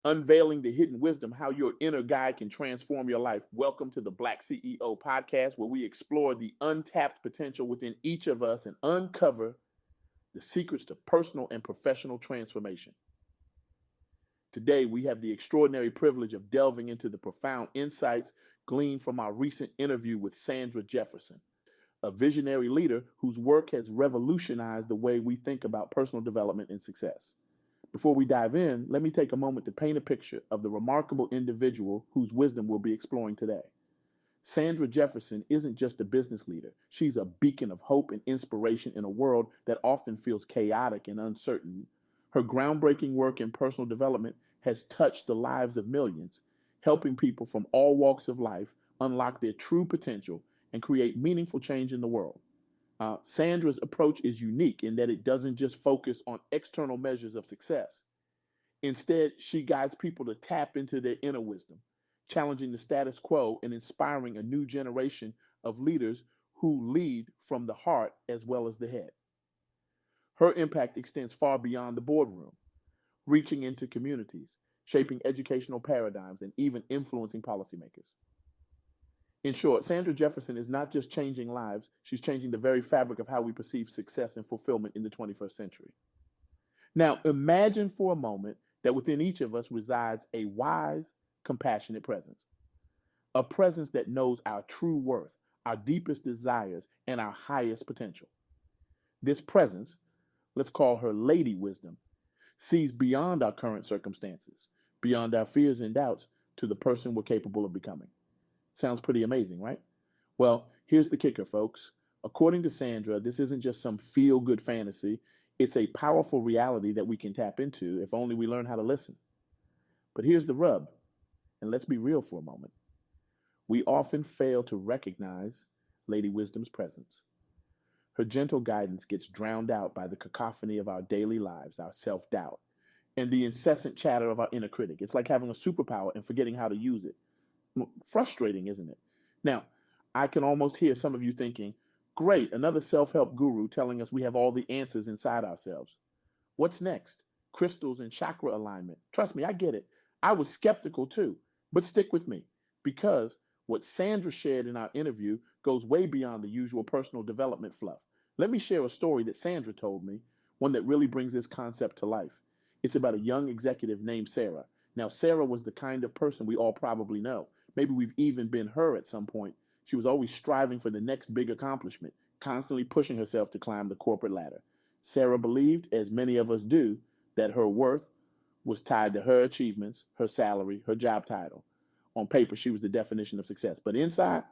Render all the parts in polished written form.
unveiling the hidden wisdom, how your inner guide can transform your life. Welcome to the Black CEO Podcast, where we explore the untapped potential within each of us and uncover the secrets to personal and professional transformation. Today, we have the extraordinary privilege of delving into the profound insights gleaned from our recent interview with Sandra Jefferson, a visionary leader whose work has revolutionized the way we think about personal development and success. Before we dive in, let me take a moment to paint a picture of the remarkable individual whose wisdom we'll be exploring today. Sandra Jefferson isn't just a business leader. She's a beacon of hope and inspiration in a world that often feels chaotic and uncertain. Her groundbreaking work in personal development has touched the lives of millions, helping people from all walks of life unlock their true potential and create meaningful change in the world. Sandra's approach is unique in that it doesn't just focus on external measures of success. Instead, she guides people to tap into their inner wisdom, challenging the status quo and inspiring a new generation of leaders who lead from the heart as well as the head. Her impact extends far beyond the boardroom, reaching into communities, shaping educational paradigms, and even influencing policymakers. In short, Sandra Jefferson is not just changing lives, she's changing the very fabric of how we perceive success and fulfillment in the 21st century. Now, imagine for a moment that within each of us resides a wise, compassionate presence, a presence that knows our true worth, our deepest desires, and our highest potential. This presence, let's call her Lady Wisdom, sees beyond our current circumstances, beyond our fears and doubts, to the person we're capable of becoming. Sounds pretty amazing, right? Well, here's the kicker, folks. According to Sandra, this isn't just some feel-good fantasy. It's a powerful reality that we can tap into if only we learn how to listen. But here's the rub, and let's be real for a moment. We often fail to recognize Lady Wisdom's presence. Her gentle guidance gets drowned out by the cacophony of our daily lives, our self-doubt, and the incessant chatter of our inner critic. It's like having a superpower and forgetting how to use it. Frustrating, isn't it? Now, I can almost hear some of you thinking, great, another self-help guru telling us we have all the answers inside ourselves. What's next? Crystals and chakra alignment. Trust me, I get it. I was skeptical too, but stick with me because what Sandra shared in our interview goes way beyond the usual personal development fluff. Let me share a story that Sandra told me, one that really brings this concept to life. It's about a young executive named Sarah. Now, Sarah was the kind of person we all probably know. Maybe we've even been her at some point. She was always striving for the next big accomplishment, constantly pushing herself to climb the corporate ladder. Sarah believed, as many of us do, that her worth was tied to her achievements, her salary, her job title. On paper, she was the definition of success. But inside,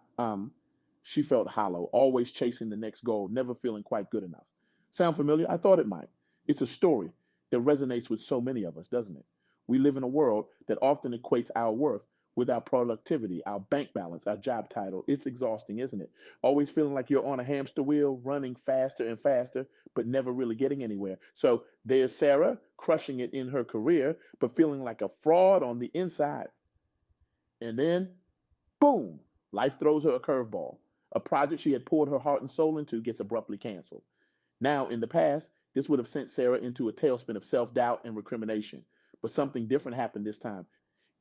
she felt hollow, always chasing the next goal, never feeling quite good enough. Sound familiar? I thought it might. It's a story that resonates with so many of us, doesn't it? We live in a world that often equates our worth with our productivity, our bank balance, our job title. It's exhausting, isn't it? Always feeling like you're on a hamster wheel, running faster and faster, but never really getting anywhere. So there's Sarah crushing it in her career, but feeling like a fraud on the inside. And then, boom, life throws her a curveball. A project she had poured her heart and soul into gets abruptly canceled. Now, in the past, this would have sent Sarah into a tailspin of self-doubt and recrimination. But something different happened this time.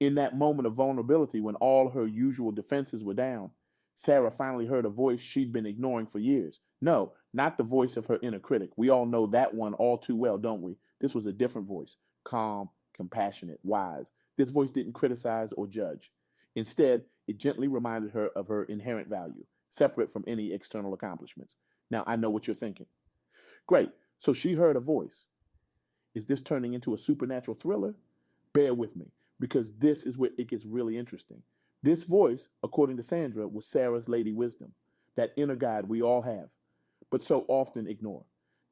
In that moment of vulnerability, when all her usual defenses were down, Sarah finally heard a voice she'd been ignoring for years. No, not the voice of her inner critic. We all know that one all too well, don't we? This was a different voice, calm, compassionate, wise. This voice didn't criticize or judge. Instead, it gently reminded her of her inherent value, separate from any external accomplishments. Now, I know what you're thinking. Great. So she heard a voice. Is this turning into a supernatural thriller? Bear with me, because this is where it gets really interesting. This voice, according to Sandra, was Sarah's Lady Wisdom, that inner guide we all have, but so often ignore.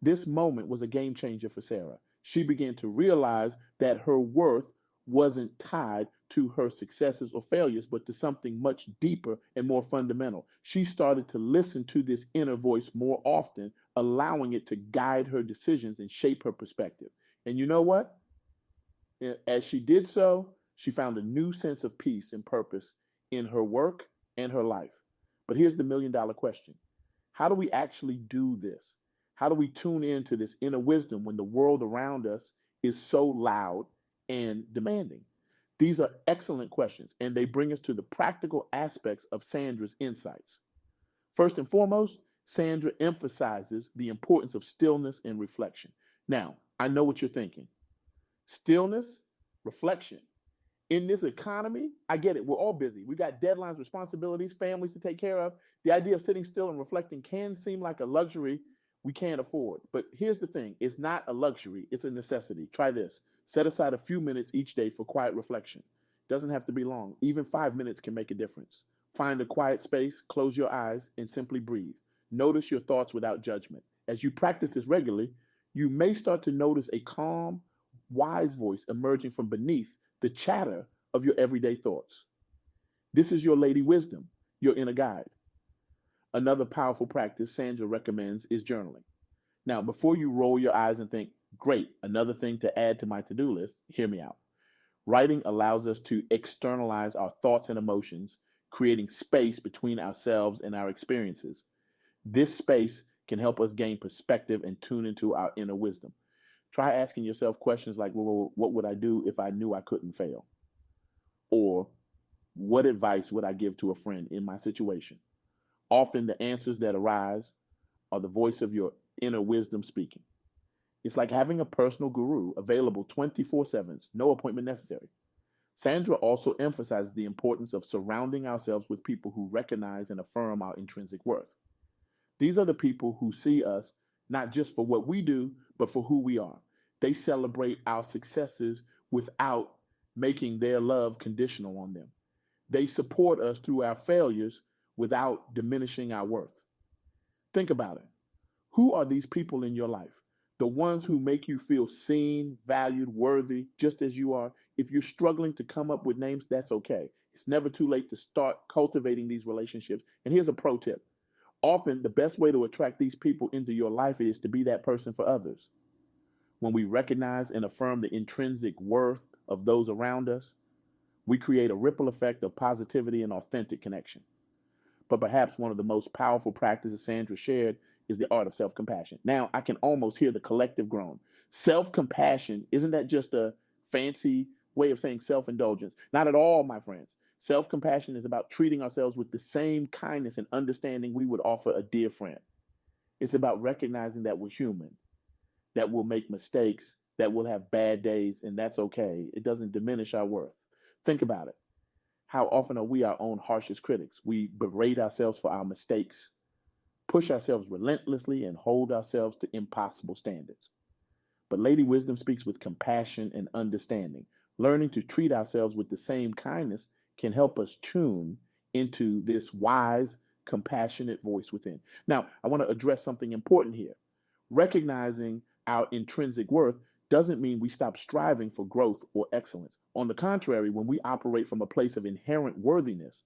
This moment was a game changer for Sarah. She began to realize that her worth wasn't tied to her successes or failures, but to something much deeper and more fundamental. She started to listen to this inner voice more often, allowing it to guide her decisions and shape her perspective. And you know what? As she did so, she found a new sense of peace and purpose in her work and her life. But here's the $1 million question. How do we actually do this? How do we tune into this inner wisdom when the world around us is so loud and demanding? These are excellent questions, and they bring us to the practical aspects of Sandra's insights. First and foremost, Sandra emphasizes the importance of stillness and reflection. Now, I know what you're thinking. Stillness, reflection. In this economy, I get it. We're all busy. We've got deadlines, responsibilities, families to take care of. The idea of sitting still and reflecting can seem like a luxury we can't afford. But here's the thing, it's not a luxury, it's a necessity. Try this. Set aside a few minutes each day for quiet reflection. It doesn't have to be long. Even 5 minutes can make a difference. Find a quiet space, close your eyes, and simply breathe. Notice your thoughts without judgment. As you practice this regularly, you may start to notice a calm, wise voice emerging from beneath the chatter of your everyday thoughts. This is your lady wisdom, your inner guide. Another powerful practice Sandra recommends is journaling. Now, before you roll your eyes and think, great, another thing to add to my to-do list, hear me out. Writing allows us to externalize our thoughts and emotions, creating space between ourselves and our experiences. This space can help us gain perspective and tune into our inner wisdom. Try asking yourself questions like, well, what would I do if I knew I couldn't fail? Or what advice would I give to a friend in my situation? Often the answers that arise are the voice of your inner wisdom speaking. It's like having a personal guru available 24/7, no appointment necessary. Sandra also emphasizes the importance of surrounding ourselves with people who recognize and affirm our intrinsic worth. These are the people who see us not just for what we do, but for who we are. They celebrate our successes without making their love conditional on them. They support us through our failures without diminishing our worth. Think about it. Who are these people in your life? The ones who make you feel seen, valued, worthy, just as you are. If you're struggling to come up with names, that's okay. It's never too late to start cultivating these relationships. And here's a pro tip. Often, the best way to attract these people into your life is to be that person for others. When we recognize and affirm the intrinsic worth of those around us, we create a ripple effect of positivity and authentic connection. But perhaps one of the most powerful practices Sandra shared is the art of self-compassion. Now, I can almost hear the collective groan. Self-compassion, isn't that just a fancy way of saying self-indulgence? Not at all, my friends. Self-compassion is about treating ourselves with the same kindness and understanding we would offer a dear friend. It's about recognizing that we're human, that we'll make mistakes, that we'll have bad days, and that's okay. It doesn't diminish our worth. Think about it. How often are we our own harshest critics? We berate ourselves for our mistakes, push ourselves relentlessly, and hold ourselves to impossible standards. But Lady Wisdom speaks with compassion and understanding. Learning to treat ourselves with the same kindness can help us tune into this wise, compassionate voice within. Now, I want to address something important here. Recognizing our intrinsic worth doesn't mean we stop striving for growth or excellence. On the contrary, when we operate from a place of inherent worthiness,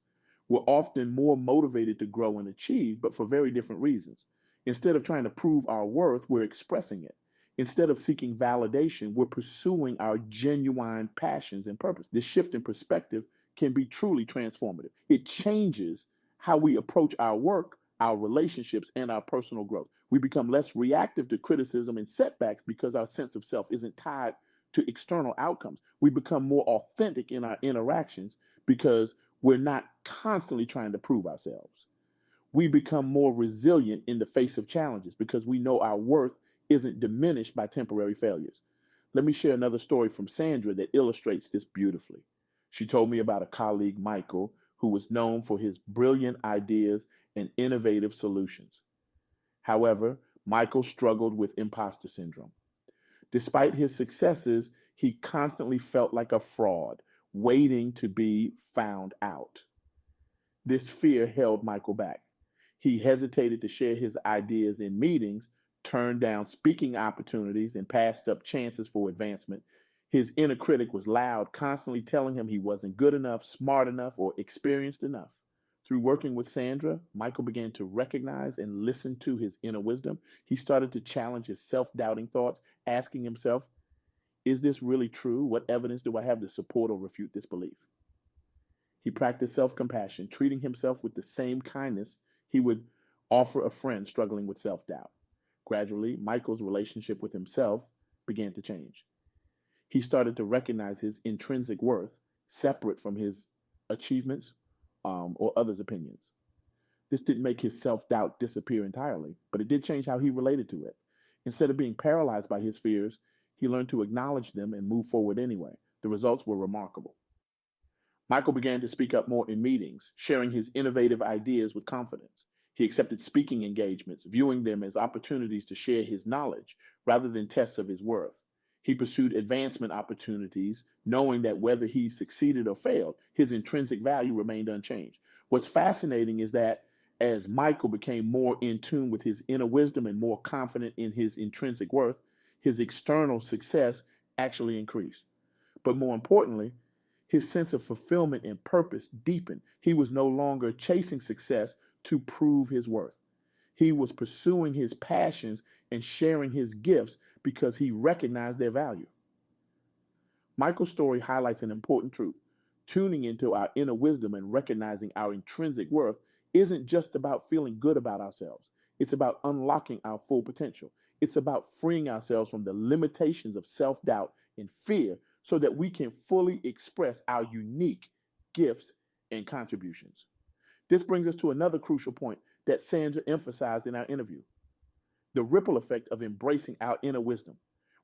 we're often more motivated to grow and achieve, but for very different reasons. Instead of trying to prove our worth, we're expressing it. Instead of seeking validation, we're pursuing our genuine passions and purpose. This shift in perspective can be truly transformative. It changes how we approach our work, our relationships, and our personal growth. We become less reactive to criticism and setbacks because our sense of self isn't tied to external outcomes. We become more authentic in our interactions because we're not constantly trying to prove ourselves. We become more resilient in the face of challenges because we know our worth isn't diminished by temporary failures. Let me share another story from Sandra that illustrates this beautifully. She told me about a colleague, Michael, who was known for his brilliant ideas and innovative solutions. However, Michael struggled with imposter syndrome. Despite his successes, he constantly felt like a fraud, waiting to be found out. This fear held Michael back. He hesitated to share his ideas in meetings, turned down speaking opportunities, and passed up chances for advancement. His inner critic was loud, constantly telling him he wasn't good enough, smart enough, or experienced enough. Through working with Sandra, Michael began to recognize and listen to his inner wisdom. He started to challenge his self-doubting thoughts, asking himself, is this really true? What evidence do I have to support or refute this belief? He practiced self-compassion, treating himself with the same kindness he would offer a friend struggling with self-doubt. Gradually, Michael's relationship with himself began to change. He started to recognize his intrinsic worth, separate from his achievements or others' opinions. This didn't make his self-doubt disappear entirely, but it did change how he related to it. Instead of being paralyzed by his fears, he learned to acknowledge them and move forward anyway. The results were remarkable. Michael began to speak up more in meetings, sharing his innovative ideas with confidence. He accepted speaking engagements, viewing them as opportunities to share his knowledge rather than tests of his worth. He pursued advancement opportunities, knowing that whether he succeeded or failed, his intrinsic value remained unchanged. What's fascinating is that as Michael became more in tune with his inner wisdom and more confident in his intrinsic worth, his external success actually increased. But more importantly, his sense of fulfillment and purpose deepened. He was no longer chasing success to prove his worth. He was pursuing his passions and sharing his gifts because he recognized their value. Michael's story highlights an important truth. Tuning into our inner wisdom and recognizing our intrinsic worth isn't just about feeling good about ourselves. It's about unlocking our full potential. It's about freeing ourselves from the limitations of self-doubt and fear so that we can fully express our unique gifts and contributions. This brings us to another crucial point that Sandra emphasized in our interview: the ripple effect of embracing our inner wisdom.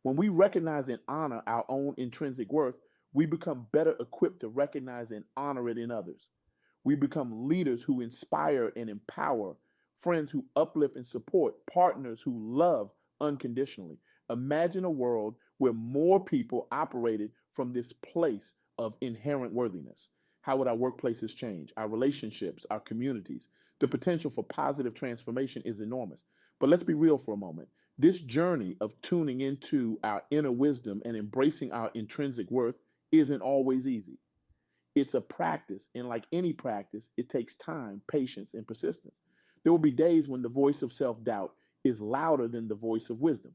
When we recognize and honor our own intrinsic worth, we become better equipped to recognize and honor it in others. We become leaders who inspire and empower, friends who uplift and support, partners who love unconditionally. Imagine a world where more people operated from this place of inherent worthiness. How would our workplaces change? Our relationships, our communities? The potential for positive transformation is enormous. But let's be real for a moment. This journey of tuning into our inner wisdom and embracing our intrinsic worth isn't always easy. It's a practice, and like any practice, it takes time, patience, and persistence. There will be days when the voice of self-doubt is louder than the voice of wisdom.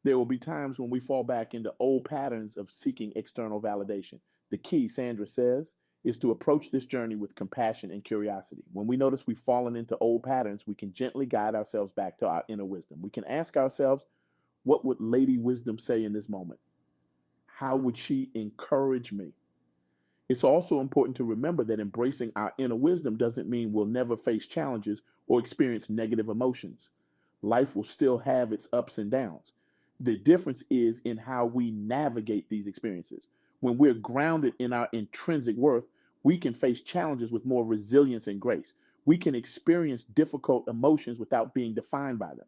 There will be times when we fall back into old patterns of seeking external validation. The key, Sandra says, is to approach this journey with compassion and curiosity. When we notice we've fallen into old patterns, we can gently guide ourselves back to our inner wisdom. We can ask ourselves, what would Lady Wisdom say in this moment? How would she encourage me? It's also important to remember that embracing our inner wisdom doesn't mean we'll never face challenges or experience negative emotions. Life will still have its ups and downs. The difference is in how we navigate these experiences. When we're grounded in our intrinsic worth, we can face challenges with more resilience and grace. We can experience difficult emotions without being defined by them.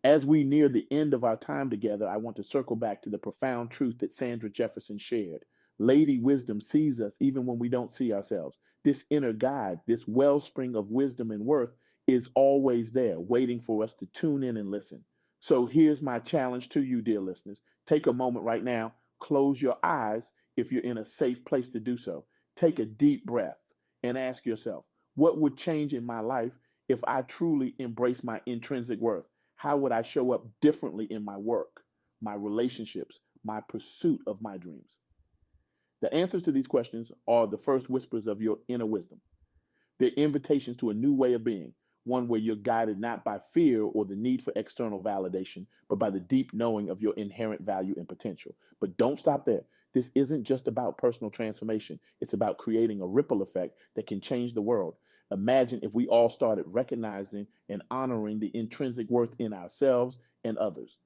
As we near the end of our time together, I want to circle back to the profound truth that Sandra Jefferson shared. Lady Wisdom sees us even when we don't see ourselves. This inner guide, this wellspring of wisdom and worth is always there, waiting for us to tune in and listen. So here's my challenge to you, dear listeners. Take a moment right now, close your eyes if you're in a safe place to do so. Take a deep breath and ask yourself, what would change in my life if I truly embrace my intrinsic worth? How would I show up differently in my work, my relationships, my pursuit of my dreams? The answers to these questions are the first whispers of your inner wisdom. They're invitations to a new way of being, one where you're guided not by fear or the need for external validation, but by the deep knowing of your inherent value and potential. But don't stop there. This isn't just about personal transformation. It's about creating a ripple effect that can change the world. Imagine if we all started recognizing and honoring the intrinsic worth in ourselves and others.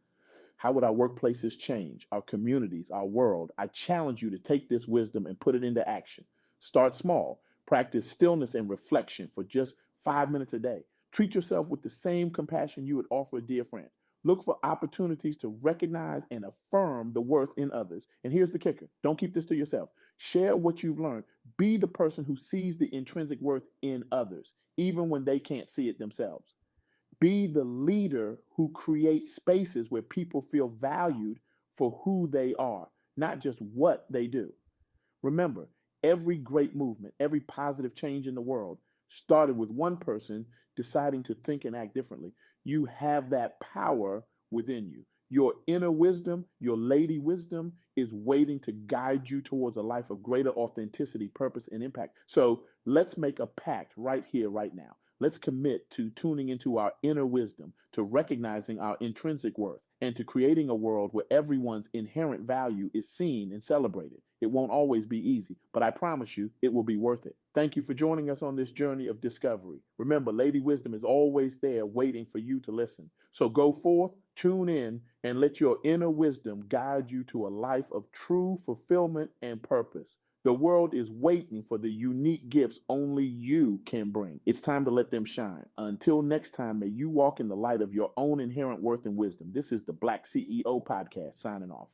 How would our workplaces change, our communities, our world? I challenge you to take this wisdom and put it into action. Start small. Practice stillness and reflection for just 5 minutes a day. Treat yourself with the same compassion you would offer a dear friend. Look for opportunities to recognize and affirm the worth in others. And here's the kicker. Don't keep this to yourself. Share what you've learned. Be the person who sees the intrinsic worth in others, even when they can't see it themselves. Be the leader who creates spaces where people feel valued for who they are, not just what they do. Remember, every great movement, every positive change in the world started with one person deciding to think and act differently. You have that power within you. Your inner wisdom, your lady wisdom, is waiting to guide you towards a life of greater authenticity, purpose, and impact. So let's make a pact right here, right now. Let's commit to tuning into our inner wisdom, to recognizing our intrinsic worth, and to creating a world where everyone's inherent value is seen and celebrated. It won't always be easy, but I promise you it will be worth it. Thank you for joining us on this journey of discovery. Remember, Lady Wisdom is always there waiting for you to listen. So go forth, tune in, and let your inner wisdom guide you to a life of true fulfillment and purpose. The world is waiting for the unique gifts only you can bring. It's time to let them shine. Until next time, may you walk in the light of your own inherent worth and wisdom. This is the Black CEO Podcast signing off.